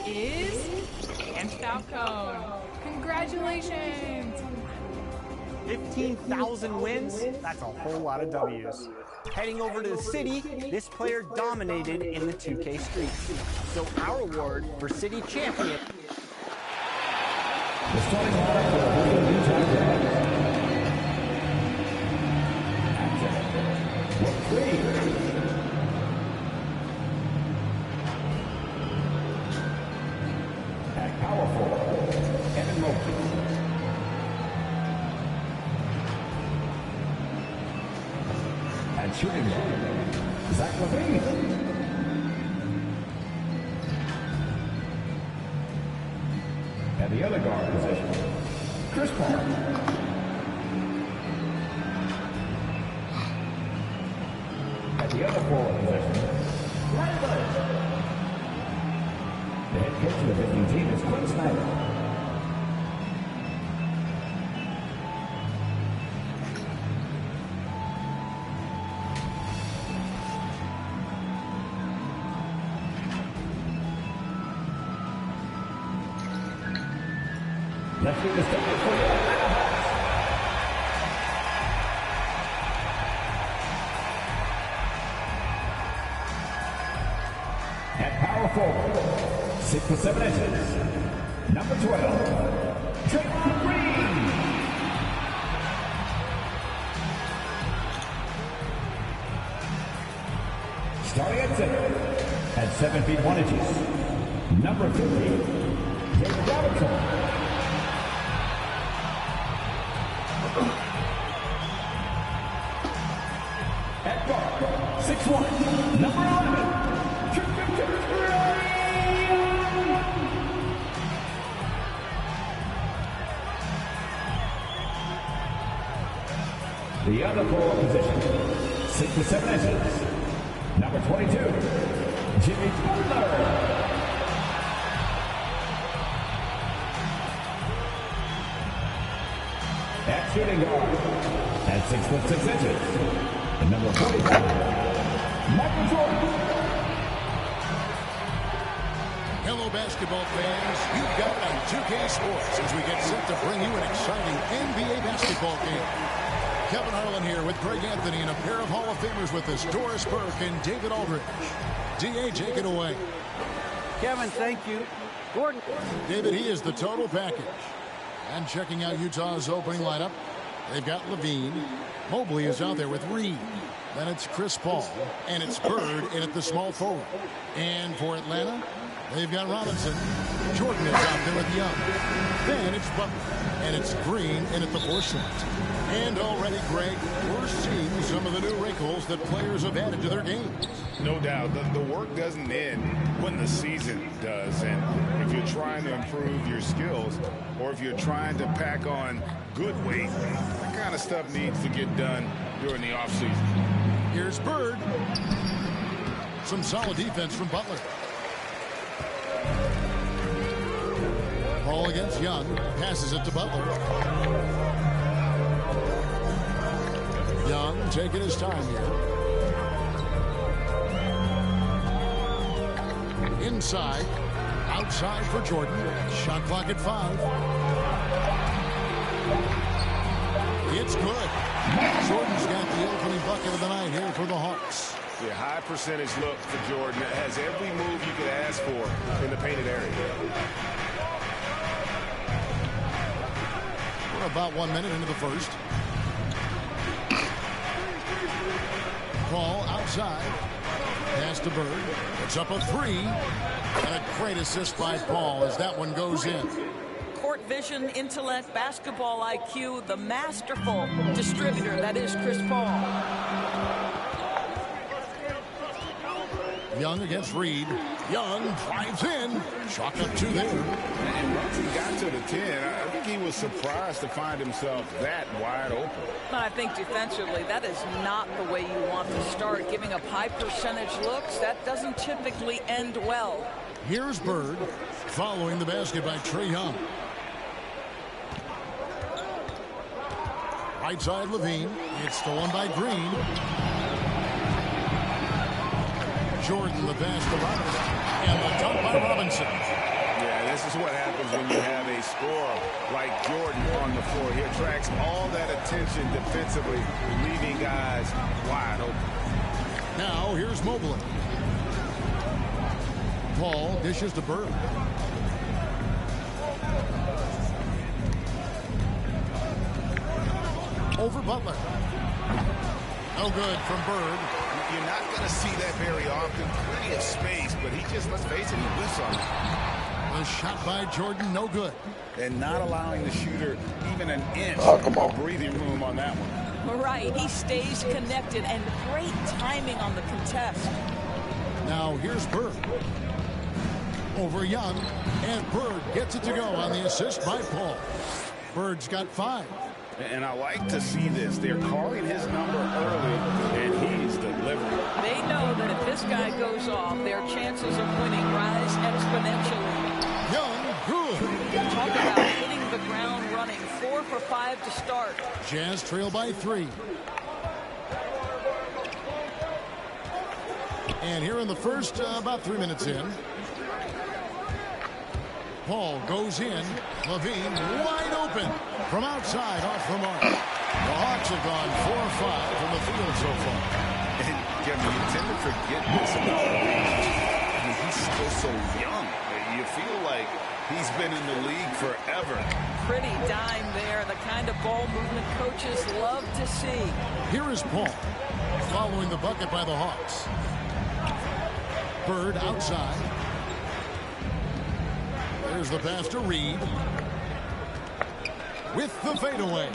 is Dan Falcone. Congratulations! 15,000 wins? That's a whole lot of W's. Heading over to the city, this player dominated in the 2K streets. So our award for city champion. The starting lineup for the Brooklyn Utah Jazz. At power forward, Evan Mobley. At shooting guard, Zach LaVine. At the other guard position, Chris Paul. At the other forward position, Larry Bird. The head coach of the visiting team is Quinn Snyder. Let's get this started for you. At power forward, 6'7" inches, number 12, Draymond Green. Starting at center, at 7 feet 1 inches, number 50, David Robinson. At guard, 6'1", number 11, the other forward position, 6'7" inches, number 22, Jimmy Butler. At shooting guard, at 6'6" inches, the number 45, Michael Jordan. Hello, basketball fans. You've got it on 2K Sports as we get set to bring you an exciting NBA basketball game. Kevin Harlan here with Greg Anthony and a pair of Hall of Famers with us, Doris Burke and David Aldridge. D.A., take it away. Kevin, thank you. Gordon. David, he is the total package. And checking out Utah's opening lineup, they've got LaVine. Mobley is out there with Reed. Then it's Chris Paul. And it's Bird in at the small forward. And for Atlanta, they've got Robinson. Jordan is out there with Young. Then it's Butler. And it's Green in at the 4 slot. And already, Greg, we're seeing some of the new wrinkles that players have added to their games. No doubt. The work doesn't end when the season does. And if you're trying to improve your skills or if you're trying to pack on good weight, that kind of stuff needs to get done during the offseason. Here's Bird. Some solid defense from Butler. Ball against Young. Passes it to Butler. Young taking his time here. Inside. Outside for Jordan. Shot clock at 5. It's good. Jordan's got the opening bucket of the night here for the Hawks. The high percentage look for Jordan. It has every move you could ask for in the painted area. We're about 1 minute into the first. Paul outside. Pass to Bird. It's up a 3. And a great assist by Paul as that one goes in. Court vision, intellect, basketball IQ, the masterful distributor that is Chris Paul. Young against Reed. Young drives in. Chalk up 2 there. And once he got to the 10, I think he was surprised to find himself that wide open. I think defensively, that is not the way you want to start. Giving up high percentage looks, that doesn't typically end well. Here's Bird following the basket by Trae Young. Right side LaVine. It's stolen by Green. Jordan the pass to Robinson. And the dunk by Robinson. this is what happens when you have a scorer like Jordan on the floor. He attracts all that attention defensively, leaving guys wide open. Now here's Mobley. Paul dishes to Bird. Over Butler. No good from Bird. You're not going to see that very often. Plenty of space, but he just, let's face it, he whiffs on it. The shot by Jordan, no good. And not allowing the shooter even an inch of breathing room on that one. Right, he stays connected, and great timing on the contest. Now here's Bird. Over Young, and Bird gets it to go on the assist by Paul. Bird's got 5. And I like to see this. They're calling his number early, and he's delivering. They know that if this guy goes off, their chances of winning rise exponentially. Young, good. Talk about hitting the ground running. 4 for 5 to start. Jazz trail by 3. And here in the first, about 3 minutes in. Paul goes in. Levine wide open from outside off the mark. The Hawks have gone 4 or 5 from the field so far. And Kevin, you tend to forget this about Levine. I mean, he's still so young. You feel like he's been in the league forever. Pretty dime there. The kind of ball movement coaches love to see. Here is Paul following the bucket by the Hawks. Bird outside. There's the pass to Reed. With the fadeaway.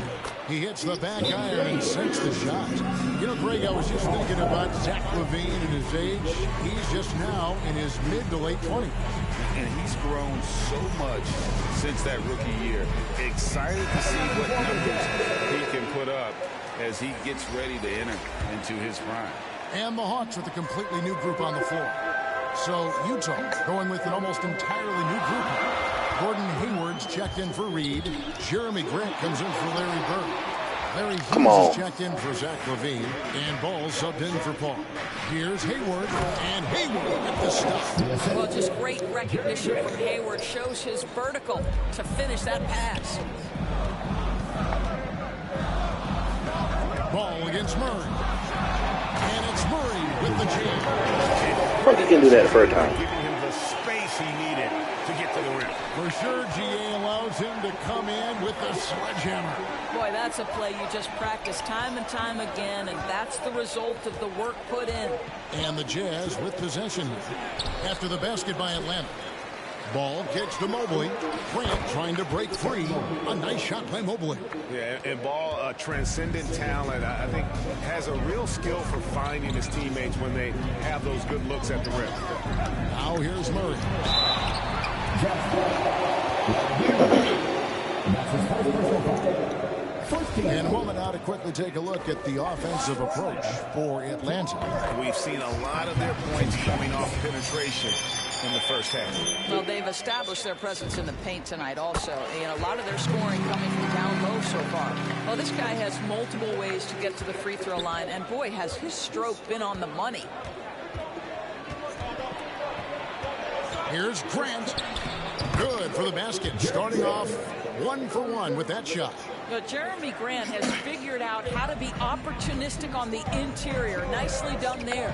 He hits the back iron and sinks the shot. You know, Greg, I was just thinking about Zach LaVine and his age. He's just now in his mid to late 20s. And he's grown so much since that rookie year. Excited to see what numbers he can put up as he gets ready to enter into his prime. And the Hawks with a completely new group on the floor. So Utah going with an almost entirely new group. Gordon Hayward's checked in for Reed. Jeremy Grant comes in for Larry Bird. Larry Hughes is checked in for Zach LaVine. And Ball subbed in for Paul. Here's Hayward. And Hayward with the stuff. Well, just great recognition from Hayward. Shows his vertical to finish that pass. Ball against Murray. And it's Murray with the jam. He can do that the first time. Giving him the space he needed to get to the rim. For sure, GA allows him to come in with the sledgehammer. Boy, that's a play you just practice time and time again, and that's the result of the work put in. And the Jazz with possession after the basket by Atlanta. Ball kicks to Mobley. Grant trying to break free. A nice shot by Mobley. Yeah, and Ball, a transcendent talent, I think has a real skill for finding his teammates when they have those good looks at the rim. Now here's Murray. In a moment now to quickly take a look at the offensive approach for Atlanta. We've seen a lot of their points coming off penetration in the first half. Well, they've established their presence in the paint tonight also. And a lot of their scoring coming from down low so far. Well, this guy has multiple ways to get to the free throw line. And boy, has his stroke been on the money. Here's Grant. Good for the basket. Starting off 1 for 1 with that shot. But Jeremy Grant has figured out how to be opportunistic on the interior. Nicely done there.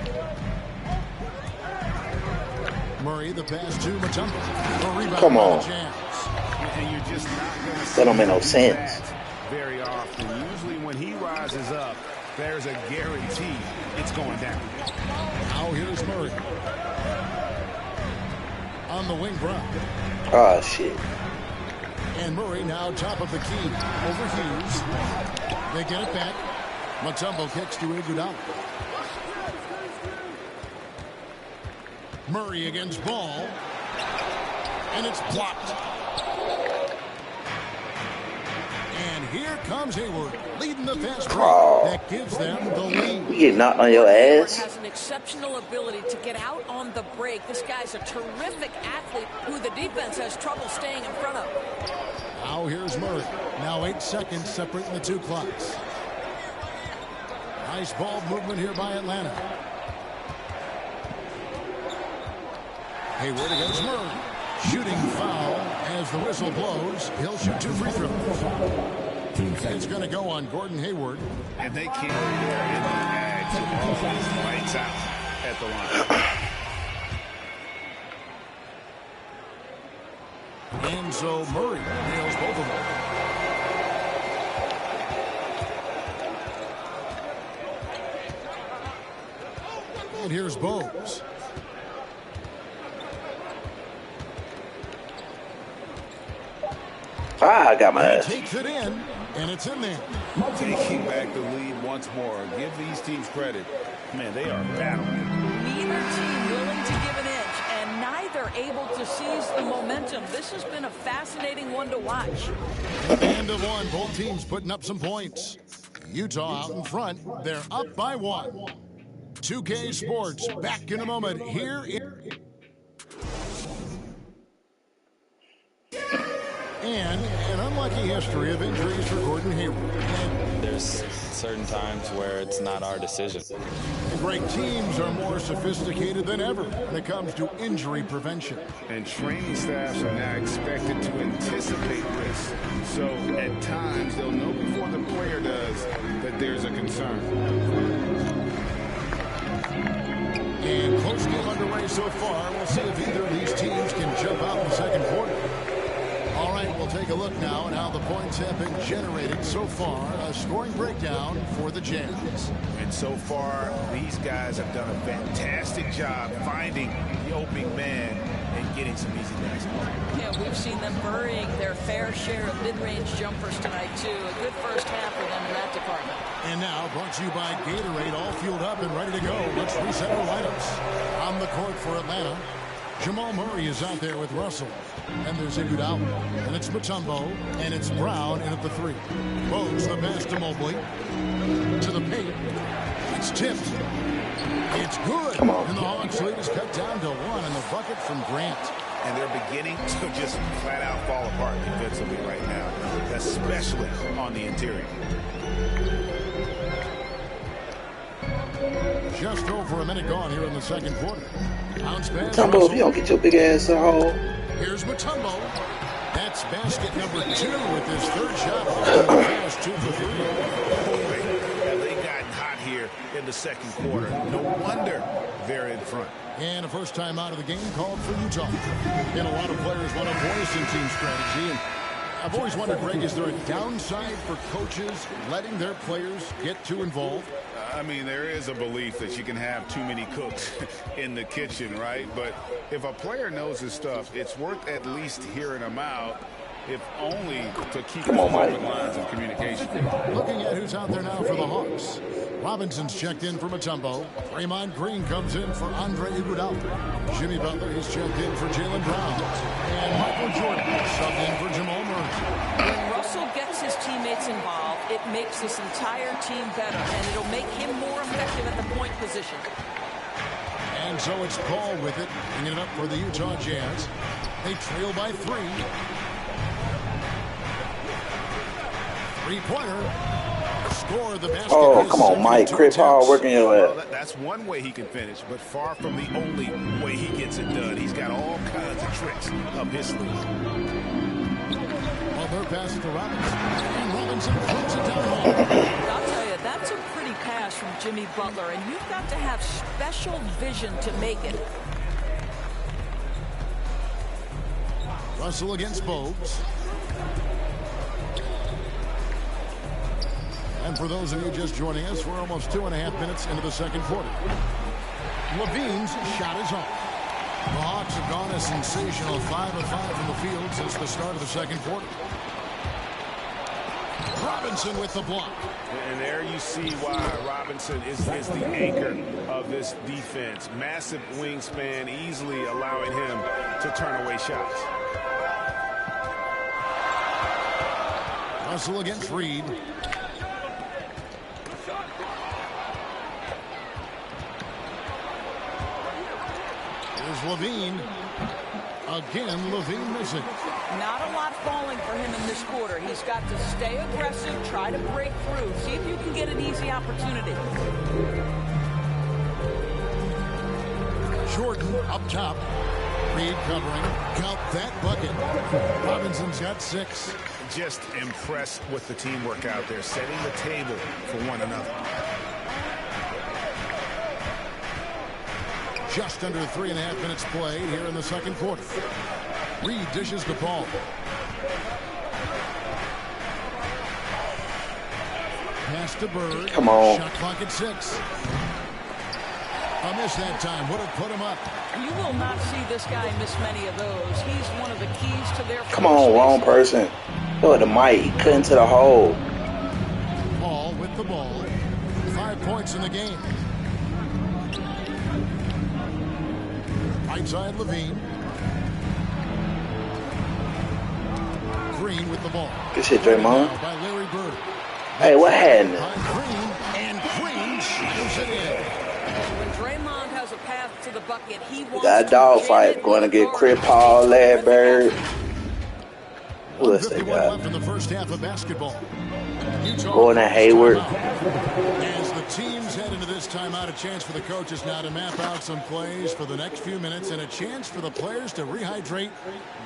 Murray, the pass to Mutombo. The rebound. Come on. And you're just not going to see That don't make no sense. very often. Usually when he rises up, there's a guarantee it's going down. Now here's Murray. On the wing, Brown. Oh, shit. And Murray now top of the key over Hughes. They get it back. Mutombo kicks to Iguodala. Murray against Ball. And it's blocked. And here comes Hayward, leading the fast break. That gives them the lead. You get knocked on your Hayward ass. has an exceptional ability to get out on the break. This guy's a terrific athlete who the defense has trouble staying in front of. Now here's Murray. Now 8 seconds separating the two clocks. Nice ball movement here by Atlanta. Hayward against Murray. shooting foul as the whistle blows. He'll shoot 2 free throws. It's going to go on Gordon Hayward. And they keep there in the edge. Jamal lights out at the line. And so Murray nails both of them. And here's Bowes. I got my ass. Takes it in, and it's in there. Taking back the lead once more. Give these teams credit. Man, they are battling. Neither team willing to give an inch, and neither able to seize the momentum. This has been a fascinating one to watch. End of one. Both teams putting up some points. Utah out in front. They're up by 1. 2K Sports back in a moment here and an unlucky history of injuries for Gordon Hayward. There's certain times where it's not our decision. Great teams are more sophisticated than ever when it comes to injury prevention. And training staffs are now expected to anticipate risk. So at times they'll know before the player does that there's a concern. And close game underway so far. We'll see if either of these teams can jump out in the second quarter. All right, we'll take a look now at how the points have been generated so far. A scoring breakdown for the Jazz. And so far, these guys have done a fantastic job finding the opening man and getting some easy basketball. Yeah, we've seen them burying their fair share of mid-range jumpers tonight, too. A good first half for them in that department. And now, brought to you by Gatorade, all fueled up and ready to go. Let's reset our lineups. On the court for Atlanta, Jamal Murray is out there with Russell. And there's Iguodala. And it's Mutombo. And it's Brown in at the 3. Bowes the pass to Mobley. To the paint. It's tipped. It's good. And the Hawks lead is cut down to 1. And the bucket from Grant. And they're beginning to just flat out fall apart defensively right now, especially on the interior. Just over a minute gone here in the second quarter. Bounce pass. Mutombo, if you don't get your big ass at home. Here's Mutombo. That's basket number 2 with his third shot. Fast 2 for 3. Have they gotten hot here in the second quarter? No wonder they're in front. And a first time out of the game called for Utah. And a lot of players want to voice in team strategy. And I've always wondered, Greg, is there a downside for coaches letting their players get too involved? I mean, there is a belief that you can have too many cooks in the kitchen, right? But if a player knows his stuff, it's worth at least hearing him out, if only to keep those open lines of communication. Looking at who's out there now for the Hawks. Robinson's checked in for Mutombo. Draymond Green comes in for Andre Iguodala. Jimmy Butler is checked in for Jaylen Brown. And Michael Jordan subbed in for Jamal Murray. When Russell gets his teammates involved, it makes this entire team better, and it'll make him more effective at the point position. And so it's Paul with it, bringing it up for the Utah Jazz. They trail by 3. Three-pointer. Score the basket. Oh, come on, Mike. Chris Paul working your ass. Well, that's one way he can finish, but far from the only way he gets it done. He's got all kinds of tricks up his sleeve. Well, they're passing to Robinson. And Robinson puts it down. I'll tell you, that's a pretty pass from Jimmy Butler, and you've got to have special vision to make it. Russell against Bowes. And for those of you just joining us, we're almost 2.5 minutes into the second quarter. Levine's shot is off. The Hawks have gone a sensational 5 of 5 from the field since the start of the second quarter. Robinson with the block. And there you see why Robinson is the anchor of this defense. Massive wingspan, easily allowing him to turn away shots. Russell against Reed. Here's Levine. Again, Levine missing. Not a lot falling for him in this quarter. He's got to stay aggressive, try to break through, see if you can get an easy opportunity. Jordan up top. Reed covering. Count that bucket. Robinson's got 6. Just impressed with the teamwork out there, setting the table for one another. Just under 3.5 minutes played here in the second quarter. Reed dishes the ball. Pass to Bird. Come on. Shot clock at 6. A miss that time would have put him up. You will not see this guy miss many of those. He's one of the keys to their. Come on, wrong person. Go at the mic. He cut into the hole. Paul with the ball. 5 points in the game. Right side Levine. Green with the ball. Good shit, Draymond. By Larry Bird. Hey, what happened? Green, and Green shoots it in. When Draymond has a path to the bucket, he wants Got a dog fight going to get Chris Paul, Larry Bird. Who else they 1:51 got? left in the first half of basketball. Utah Gordon Hayward. As the teams head into this timeout, a chance for the coaches now to map out some plays for the next few minutes and a chance for the players to rehydrate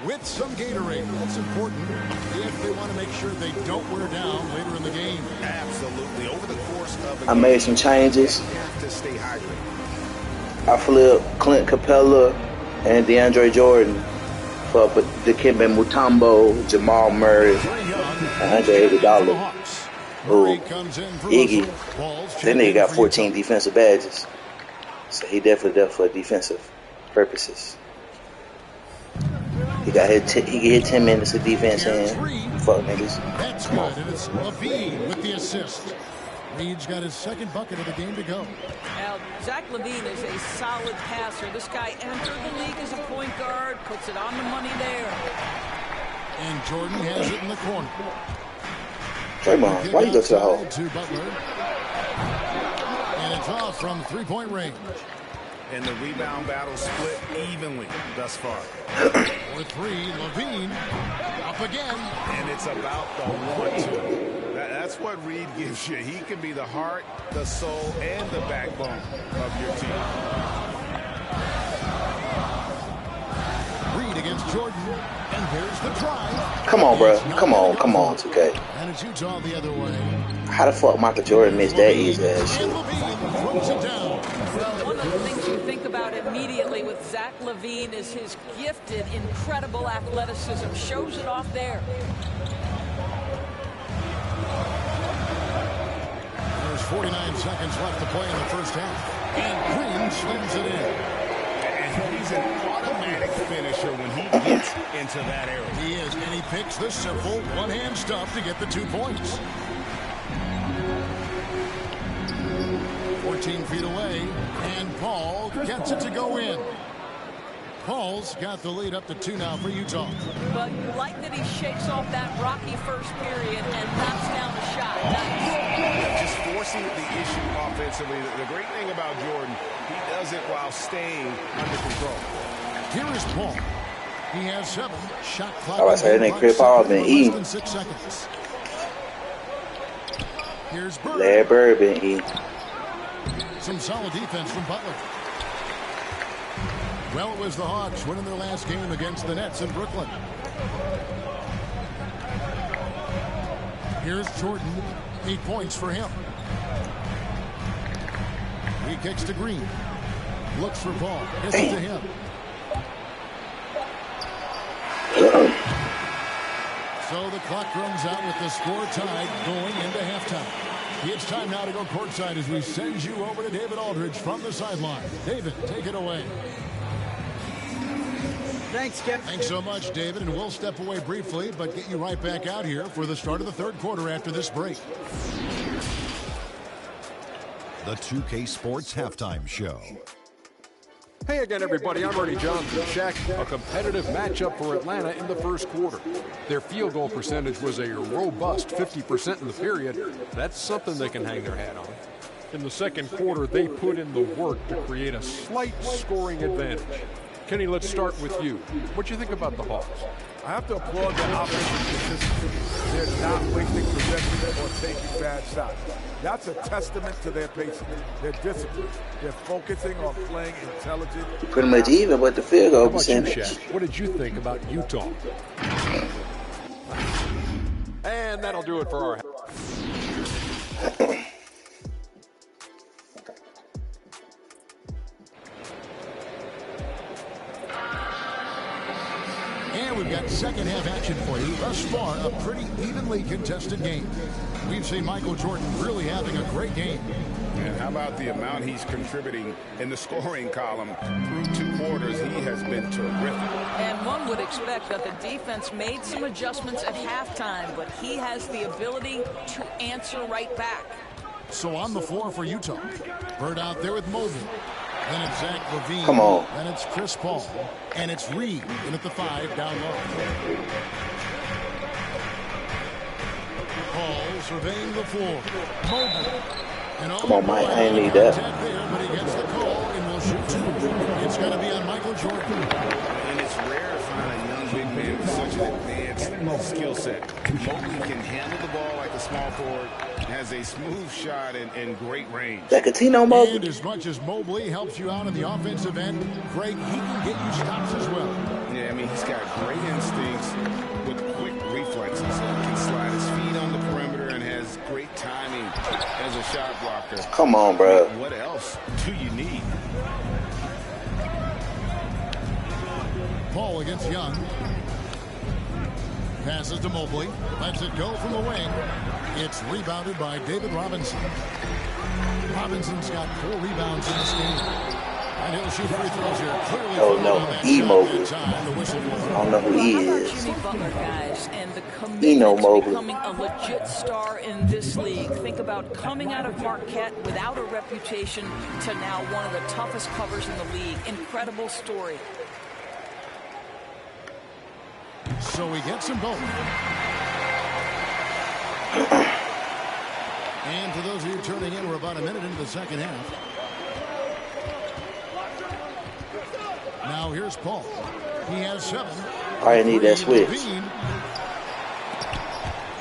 with some Gatorade. That's important if they want to make sure they don't wear down later in the game. Absolutely. Over the course of I made some changes. you have to stay hydrated. I flipped Clint Capella and DeAndre Jordan for Dikembe Mutombo, Jamal Murray, $180. Ooh, Iggy. That nigga got 14 defensive badges. So he definitely there for defensive purposes. He got hit. He can hit 10 minutes of defense and fuck niggas. That's good, and it's Levine with the assist. Reed's got his second bucket of the game to go. Now, Zach LaVine is a solid passer. This guy entered the league as a point guard, puts it on the money there. And Jordan has it in the corner. Draymond, why you go to the hole? To Butler. And it's off from three-point range. And the rebound battle split evenly thus far. For 3, Levine up again. And it's about the 1-2. That's what Reed gives you. He can be the heart, the soul, and the backbone of your team. Reed against Jordan. And there's the drive. Come on, bro. Come on, 2K. And it's Utah the other way. How the fuck Michael Jordan missed that easy ass shit? And Levine throws it down. Well, one of the things you think about immediately with Zach LaVine is his gifted, incredible athleticism. Shows it off there. There's 49 seconds left to play in the first half. And Green slams it in. And he's an automatic finisher when he gets into that area. He is, and he picks the simple one-hand stuff to get the 2 points. 14 feet away, and Paul gets it to go in. Paul's got the lead up to 2 now for Utah. But you like that he shakes off that rocky first period and knocks down the shot. Nice. Just forcing the issue offensively. The great thing about Jordan, he does it while staying under control. Here is Paul. He has 7. Shot clock. I was saying that Chris Paul been eating. Less than 6 seconds. Here's Bird. Larry Bird been eating. Some solid defense from Butler. Well, it was the Hawks winning their last game against the Nets in Brooklyn. Here's Jordan. 8 points for him. He kicks to Green. Looks for Paul. Gets it to him. So the clock runs out with the score tied going into halftime. It's time now to go courtside as we send you over to David Aldridge from the sideline. David, take it away. Thanks, Kevin. Thanks so much, David, and we'll step away briefly, but get you right back out here for the start of the third quarter after this break. The 2K Sports Halftime Show. Hey again, everybody. I'm Ernie Johnson. Shaq, a competitive matchup for Atlanta in the first quarter. Their field goal percentage was a robust 50% in the period. That's something they can hang their hat on. In the second quarter, they put in the work to create a slight scoring advantage. Kenny, let's start with you. What do you think about the Hawks? I have to applaud their offensive consistency. They're not wasting possession or taking bad shots. That's a testament to their patience, their discipline. They're focusing on playing intelligent. Pretty much even with the field goal percentage. What did you think about Utah? And that'll do it for our... And we've got second half action for you. Thus far, a pretty evenly contested game. We've seen Michael Jordan really having a great game. And how about the amount he's contributing in the scoring column through 2 quarters? He has been terrific. And one would expect that the defense made some adjustments at halftime, but he has the ability to answer right back. So on the floor for Utah. Bird out there with Mobley. Then it's Zach LaVine. Come on. Then it's Chris Paul. And it's Reed in at the 5 down low. Paul surveying the floor. Mobley. Come on, Mike. I ain't need that. There, but he gets the call and will shoot 2. It's going to be on Michael Jordan. And it's rare to find a young big man with such an advanced skill set. Mobley can handle the ball like a small forward, has a smooth shot and great range. Zacatino Mobley. And as much as Mobley helps you out on the offensive end, Greg, he can get you stops as well. Yeah, I mean, he's got great instincts with quick reflexes. He can slide his feet on the perimeter and has great timing as a shot blocker. Come on, bro. What else do you need? Paul against Young. Passes to Mobley. Lets it go from the wing. It's rebounded by David Robinson. Robinson's got 4 rebounds in this game. And he'll shoot free throws here. Clearly Oh, no. Mobley. I don't know who he is. Jimmy Butler, guys, and the commitment to becoming a legit star in this league. Think about coming out of Marquette without a reputation to now one of the toughest covers in the league. Incredible story. So he gets them both. And for those of you turning in, we're about a minute into the second half. Now here's Paul. He has 7. I need that switch.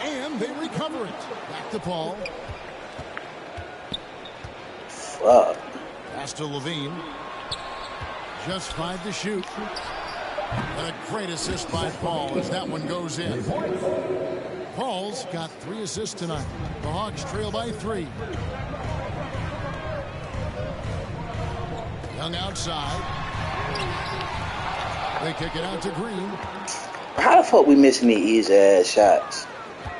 And they recover it. Back to Paul. Fuck. Pass to LaVine. Just 5 to shoot. And a great assist by Paul as that one goes in. Paul's got 3 assists tonight. The Hawks trail by 3. Young outside. They kick it out to Green. How the fuck we missing these easy-ass shots?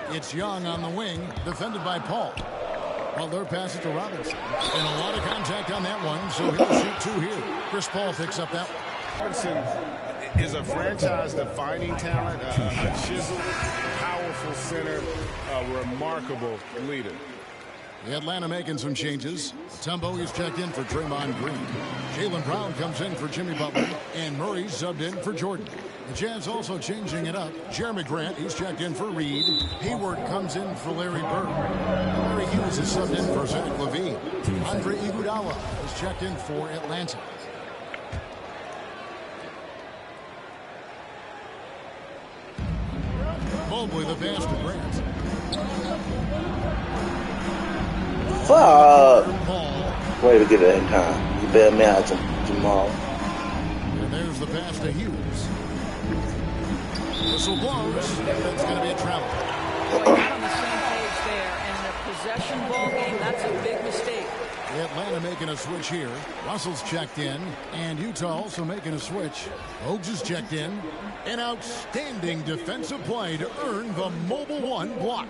It's Young on the wing, defended by Paul. Well, their pass it to Robinson. And a lot of contact on that one, so he'll shoot 2 here. Chris Paul picks up that one. Robinson is a franchise-defining talent, a chiseled, powerful center, a remarkable leader. The Atlanta making some changes. Tumbo is checked in for Draymond Green. Jaylen Brown comes in for Jimmy Butler. And Murray subbed in for Jordan. The Jazz also changing it up. Jeremy Grant, he's checked in for Reed. Hayward comes in for Larry Bird. Larry Hughes is subbed in for Zach LaVine. Andre Iguodala is checked in for Atlanta. Mobley the pass to Grant. Fuck. Way to get it in time. You better match Jamal. And there's the pass to Hughes. Whistle blows. That's going to be a travel. Not on the same page there, and a possession ball game, that's a big mistake. Atlanta making a switch here. Russell's checked in, and Utah also making a switch. Oaks is checked in. An outstanding defensive play to earn the Mobile One block.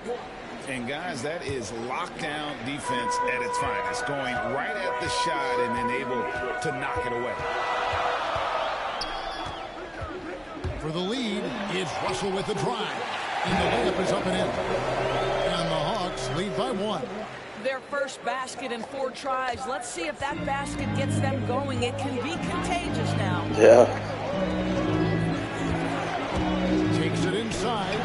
And guys, that is lockdown defense at its finest, going right at the shot and then able to knock it away. For the lead, it's Russell with the drive. And the layup is up and in. And the Hawks lead by 1. Their first basket in 4 tries. Let's see if that basket gets them going. It can be contagious now. Yeah. Takes it inside.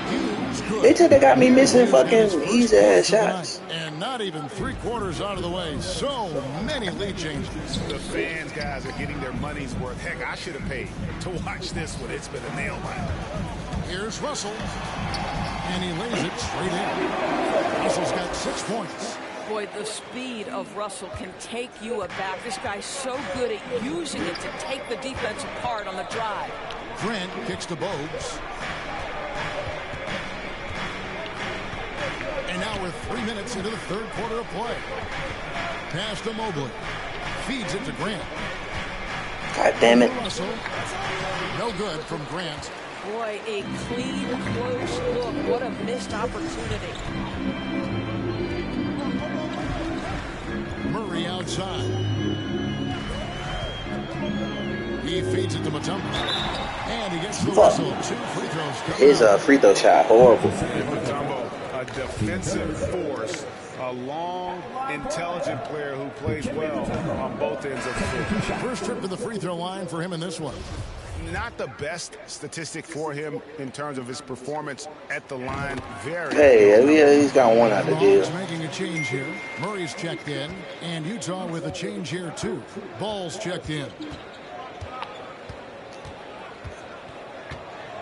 Hughes good. They got me missing fucking easy ass shots. And not even 3/4 out of the way. So many lead changes. The fans, guys, are getting their money's worth. Heck, I should have paid to watch this one. It's been a nail biter. Here's Russell. And he lays it straight in. Russell's got 6 points. Boy, the speed of Russell can take you aback. This guy's so good at using it to take the defense apart on the drive. Grant kicks to Bogues. And now we're 3 minutes into the third quarter of play. Pass to Mobley. Feeds it to Grant. God damn it. Russell. No good from Grant. Boy, a clean, close look. What a missed opportunity. Murray outside. He feeds it to Mutombo. And he gets the whistle. 2 free throws. His free throw shot horrible. Mutombo, a defensive force, a long, intelligent player who plays well on both ends of the floor. First trip to the free throw line for him in this one. Not the best statistic for him in terms of his performance at the line. Hey, he's got one out of the deal. Making a change here. Murray's checked in, and Utah with a change here too. Ball's checked in.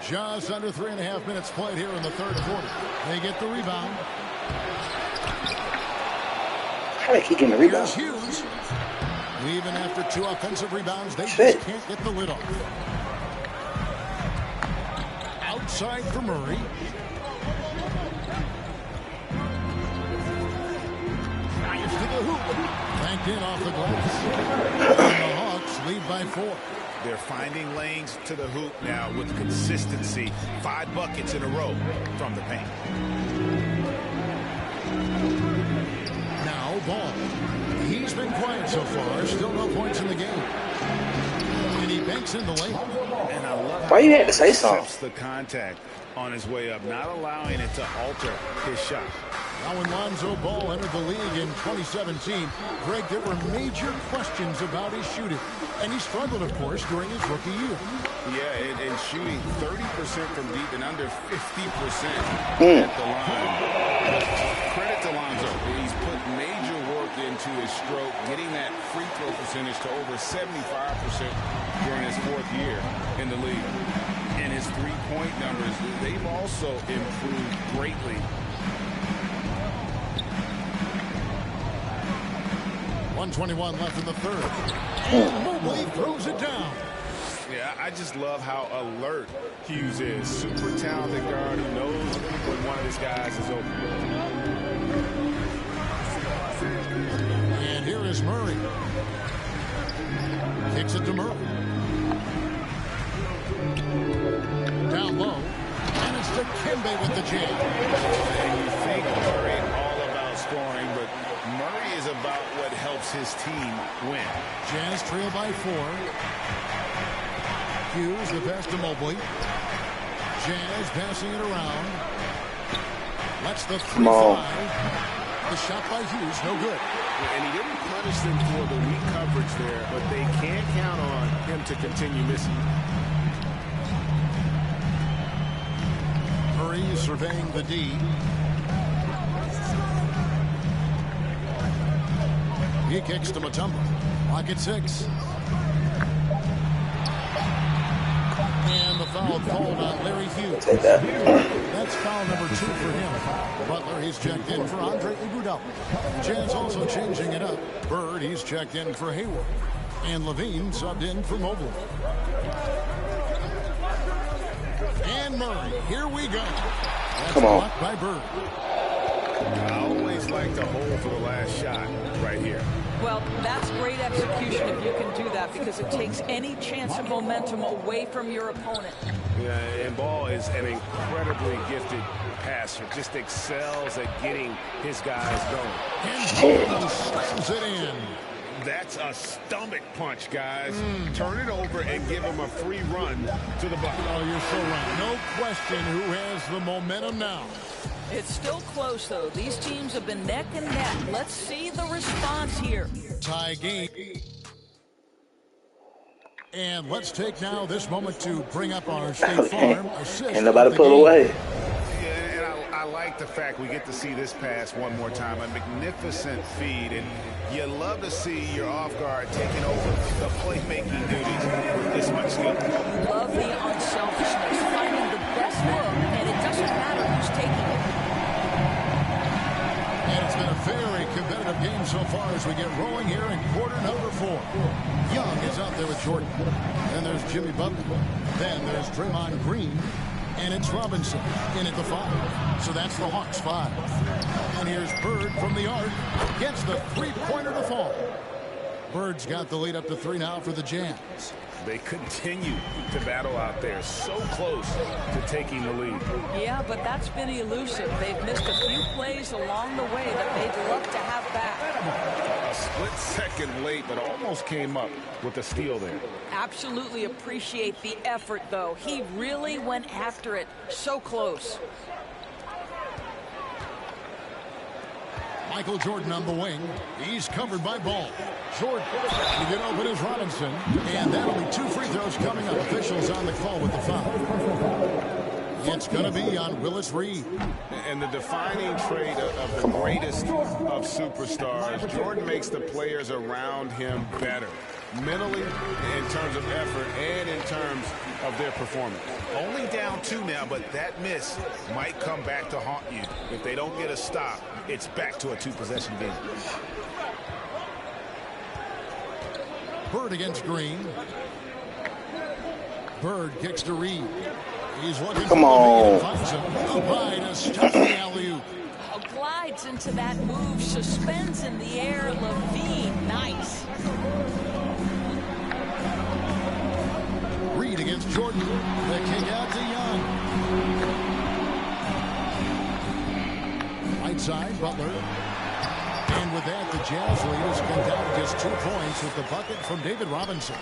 Just under 3.5 minutes played here in the third quarter. They get the rebound. How did he get the rebound? Hughes. Even after 2 offensive rebounds, they just can't get the lid off. Outside for Murray. Drives to the hoop. Banked in off the glass. And the Hawks lead by 4. They're finding lanes to the hoop now with consistency. 5 buckets in a row from the paint. Now Ball. He's been quiet so far. Still no points in the game. And he banks in the layup. And I love how why you had to say he something? accepts the contact on his way up, not allowing it to alter his shot. Now when Lonzo Ball entered the league in 2017, Greg, there were major questions about his shooting. And he struggled, of course, during his rookie year. Yeah, and shooting 30% from deep and under 50% at the line. But credit to Lonzo. He's put major work into his stroke, getting that free throw percentage to over 75% during his 4th year in the league. And his three-point numbers, they've also improved greatly. 1:21 left in the third. And Mobley throws it down. Yeah, I just love how alert Hughes is. Super talented guard who knows when one of his guys is open. And here is Murray. Kicks it to Murray. Down low. And it's to Kembe with the jam. And you think Murray all about scoring, but Murray is about what helps his team win. Jazz trail by 4. Hughes the pass to Mobley. Jazz passing it around. Let's the 3-5. The shot by Hughes, no good. And he didn't punish them for the weak coverage there, but they can't count on him to continue missing. Murray is surveying the D. He kicks to Mutombo. Lock at 6. And the foul called on Larry Hughes. That's foul number 2 for him. Butler, he's checked in for Andre Iguodala. Jazz also changing it up. Bird, he's checked in for Hayward. And Levine subbed in for Mobley. And Murray, here we go. That's blocked by Bird. I always like to hold for the last shot right here. Well, that's great execution if you can do that, because it takes any chance of momentum away from your opponent. Yeah, and Ball is an incredibly gifted passer. Just excels at getting his guys going. And slams it in. That's a stomach punch, guys. Turn it over and give him a free run to the bucket. Oh, you're so right. No question who has the momentum now. It's still close, though. These teams have been neck and neck. Let's see the response here. Tie game. And let's take now this moment to bring up our State Farm assist. Ain't nobody pull away. Yeah, and I like like the fact we get to see this pass one more time. A magnificent feed, and you love to see your off guard taking over the playmaking duties with this much skill. Love the unselfishness, finding the best look, and it doesn't matter who's taking it. And it's been a very competitive game so far as we get rolling here in quarter number 4. Young is out there with Jordan. Then there's Jimmy Butler. Then there's Draymond Green. And it's Robinson in at the 5. So that's the Hawks 5. And here's Bird from the arc. Gets the three-pointer to fall. Bird's got the lead up to 3 now for the Jazz. They continue to battle out there, so close to taking the lead. Yeah, but that's been elusive. They've missed a few plays along the way that they'd love to have back. A split second late, but almost came up with a steal there. Absolutely appreciate the effort, though. He really went after it. So close. Michael Jordan on the wing. He's covered by Ball. Jordan to get open is Robinson. And that'll be 2 free throws coming up. Officials on the call with the foul. It's going to be on Willis Reed. And the defining trait of the greatest of superstars, Jordan makes the players around him better. Mentally, in terms of effort, and in terms of their performance. Only down 2 now, but that miss might come back to haunt you. If they don't get a stop, it's back to a 2-possession game. Bird against Green. Bird kicks to Reed. He's looking Come on. finds him. Up high to stop the alley-oop. Glides into that move, suspends in the air. Levine, nice. Reed against Jordan. The kick out to Young. Right side, Butler. And with that, the Jazz leaders come down just 2 points with the bucket from David Robinson.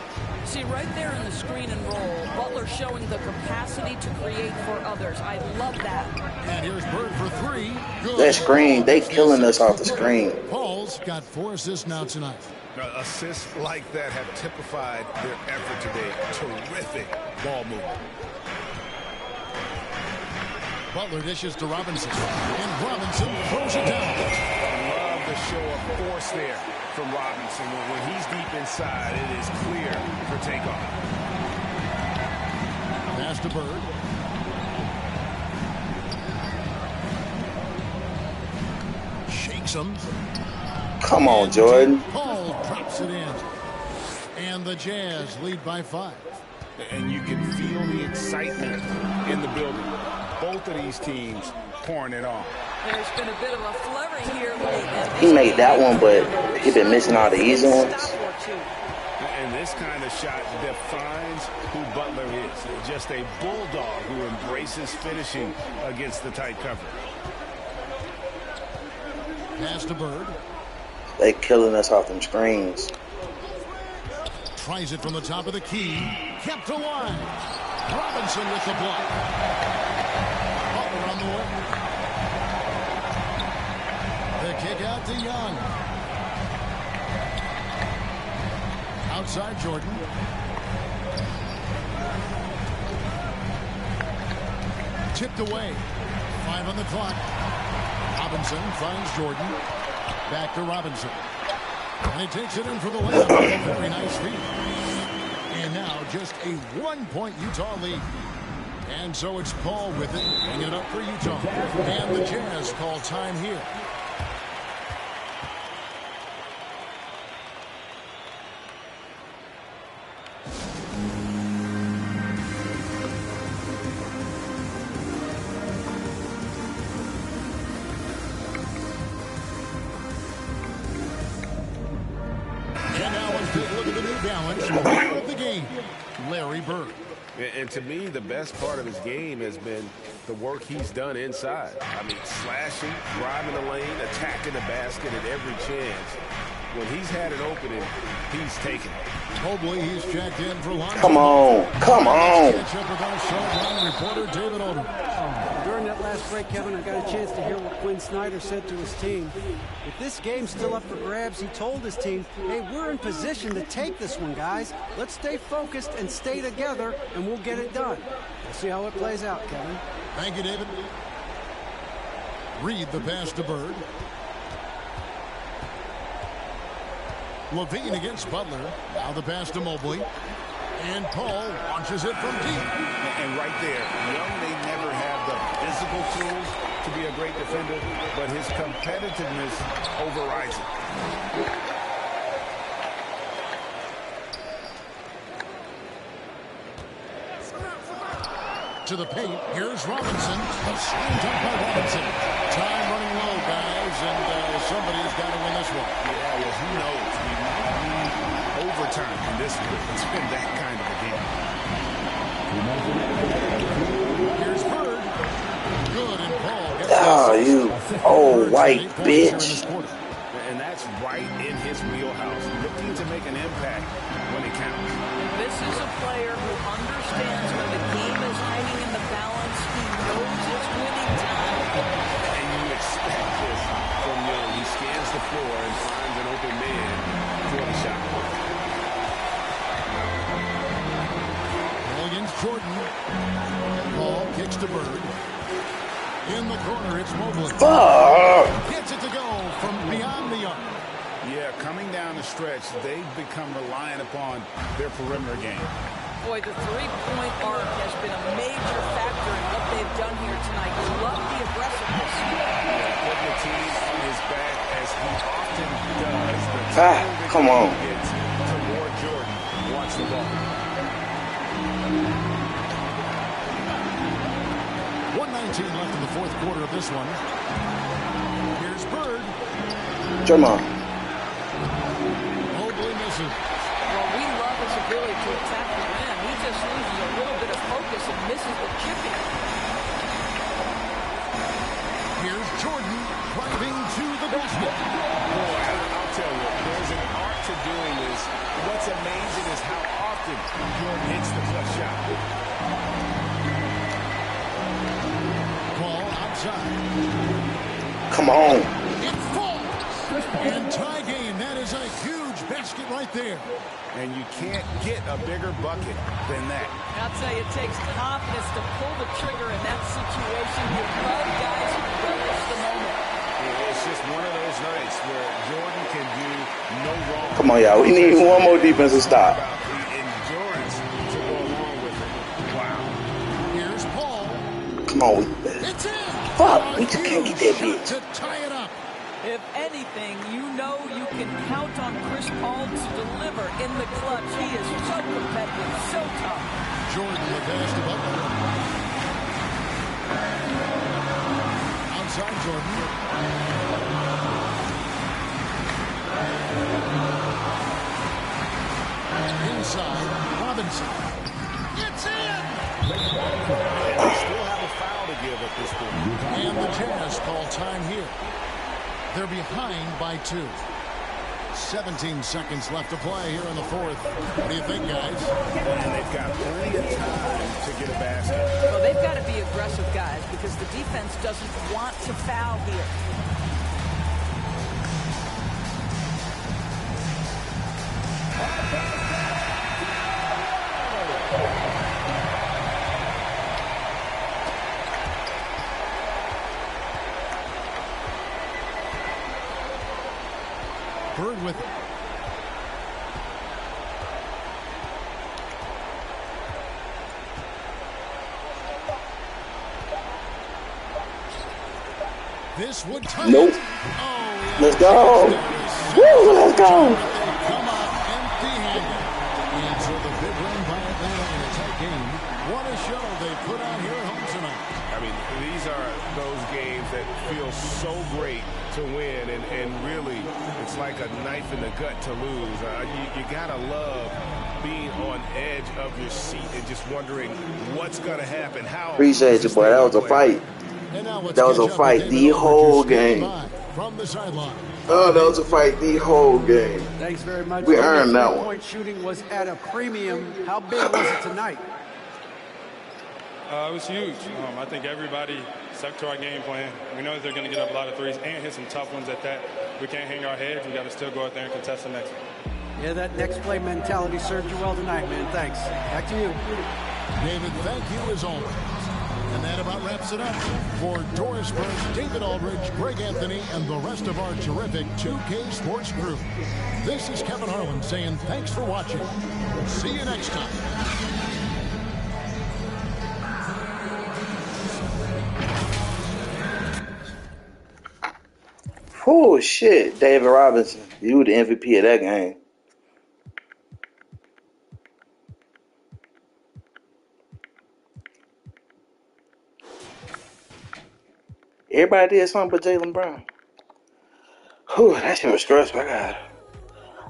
See, right there in the screen and roll, Butler showing the capacity to create for others. I love that. And here's Bird for 3. Good. That screen, they killing us off the screen. Paul's got 4 assists now tonight. Assists like that have typified their effort today. Terrific ball movement. Butler dishes to Robinson. And Robinson throws it down. I love the show of force there from Robinson. When he's deep inside, it is clear for takeoff. Pass to Bird. Shakes him. Come on, Jordan. Paul drops it in. And the Jazz lead by 5. And you can feel the excitement in the building. Both of these teams pouring it on. There's been a bit of a flurry here late. He made that one, but he been missing all the easy ones. And this kind of shot defines who Butler is. Just a bulldog who embraces finishing against the tight cover. Pass to Bird. They killing us off them screens. Tries it from the top of the key. Kept alive. Robinson with the block. Butler on the way. The kick out to Young. Outside Jordan. Tipped away. 5 on the clock. Robinson finds Jordan. Back to Robinson. And he takes it in for the layup. Very nice feed. And now just a 1-point Utah lead. And so it's Paul with it. Bringing it up for Utah. And the Jazz call time here. Of the game, Larry Bird. And to me, the best part of his game has been the work he's done inside. I mean, slashing, driving the lane, attacking the basket at every chance. When he's had an opening, he's taken it. Mobley, he's checked in for lunch. Come on. Come on. Catch up with our sideline reporter, David Odom. During that last break, Kevin, I got a chance to hear what Quinn Snyder said to his team. If this game's still up for grabs, he told his team, hey, we're in position to take this one, guys. Let's stay focused and stay together, and we'll get it done. We'll see how it plays out, Kevin. Thank you, David. Reed the pass to Bird. Levine against Butler. Now the pass to Mobley. And Paul launches it from deep. And right there, Young may never have the physical tools to be a great defender, but his competitiveness overrides it. To the paint, here's Robinson. Slammed up by Robinson. Time running low, guys, and somebody's got to win this one. Yeah, well, who knows? We might need overtime in this one. It's been that kind of a game. Here's Bird. Good, and Paul gets Oh, you old white bitch. And that's right in his wheelhouse, looking to make an impact when it counts. This is a player who understands when the game is hanging in the balance. He knows it's winning time. And you expect this from Young. He scans the floor and finds an open man for the shot. Against Jordan. Paul kicks to Bird. In the corner, it's Mobley. Gets it to go from beyond the arc. Yeah, coming down the stretch, they've become reliant upon their perimeter game. Boy, the three-point arc has been a major factor in what they've done here tonight. You love the aggressiveness. Put the team on his back as he often does. Come on. Gets toward Jordan. Watch the ball. 1:19 left in the fourth quarter of this one. Here's Bird. Jamal. Mobley misses. Well, we love his ability to attack the rim. He just loses a little bit of focus and misses the chipping. Here's Jordan driving to the basket. Boy, I'll tell you, there's an art to doing this. What's amazing is how often Jordan hits the clutch shot. Ball outside. Come on. It falls. And tie game. That is a huge basket right there. And you can't get a bigger bucket than that. I'll tell you, it takes confidence to pull the trigger in that situation. You love guys who relish the moment. It's just one of those nights where Jordan can do no wrong. Come on, y'all. We need one more defensive stop. The endurance to go along with it. Wow. Here's Paul. Come on. It's in. Fuck. We just can't get that bitch. To tie it up. If anything, you know you can count on Chris Paul to deliver in the clutch. He is so competitive, so tough. Jordan the pass to Butler. Outside Jordan. Inside Robinson. It's in. They still have a foul to give at this point. And the Jazz call time here. They're behind by 2. 17 seconds left to play here in the fourth. What do you think, guys? And they've got plenty of time to get a basket. Well, they've got to be aggressive, guys, because the defense doesn't want to foul here. Bird with it. This would tie. Nope. Oh, Let's go. Woo, let's go. Come up empty-handed. And so the big win by Atlanta in a tight game. What a show they put on here at home tonight. I mean, these are those games that feel so great to win, and really, it's like a knife in the gut to lose. You gotta love being on edge of your seat and just wondering what's gonna happen. How Appreciate you, boy. That was a fight. That was a fight the whole game. From the sideline. Oh, that was a fight the whole game. Thanks very much. We earned that one. Point shooting was at a premium. How big was it tonight? It was huge. I think everybody stuck to our game plan. We know that they're going to get up a lot of threes and hit some tough ones at that. We can't hang our heads. We got to still go out there and contest the next one. Yeah, that next play mentality served you well tonight, man. Thanks. Back to you. David, thank you as always. And that about wraps it up. For Doris Burke, David Aldridge, Greg Anthony, and the rest of our terrific 2K Sports group, this is Kevin Harlan saying thanks for watching. See you next time. Oh, shit. David Robinson. You were the MVP of that game. Everybody did something but Jaylen Brown. Whew, that shit was stressful. I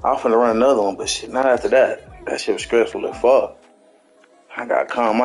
was finna run another one, but shit, not after that. That shit was stressful as fuck. I gotta calm my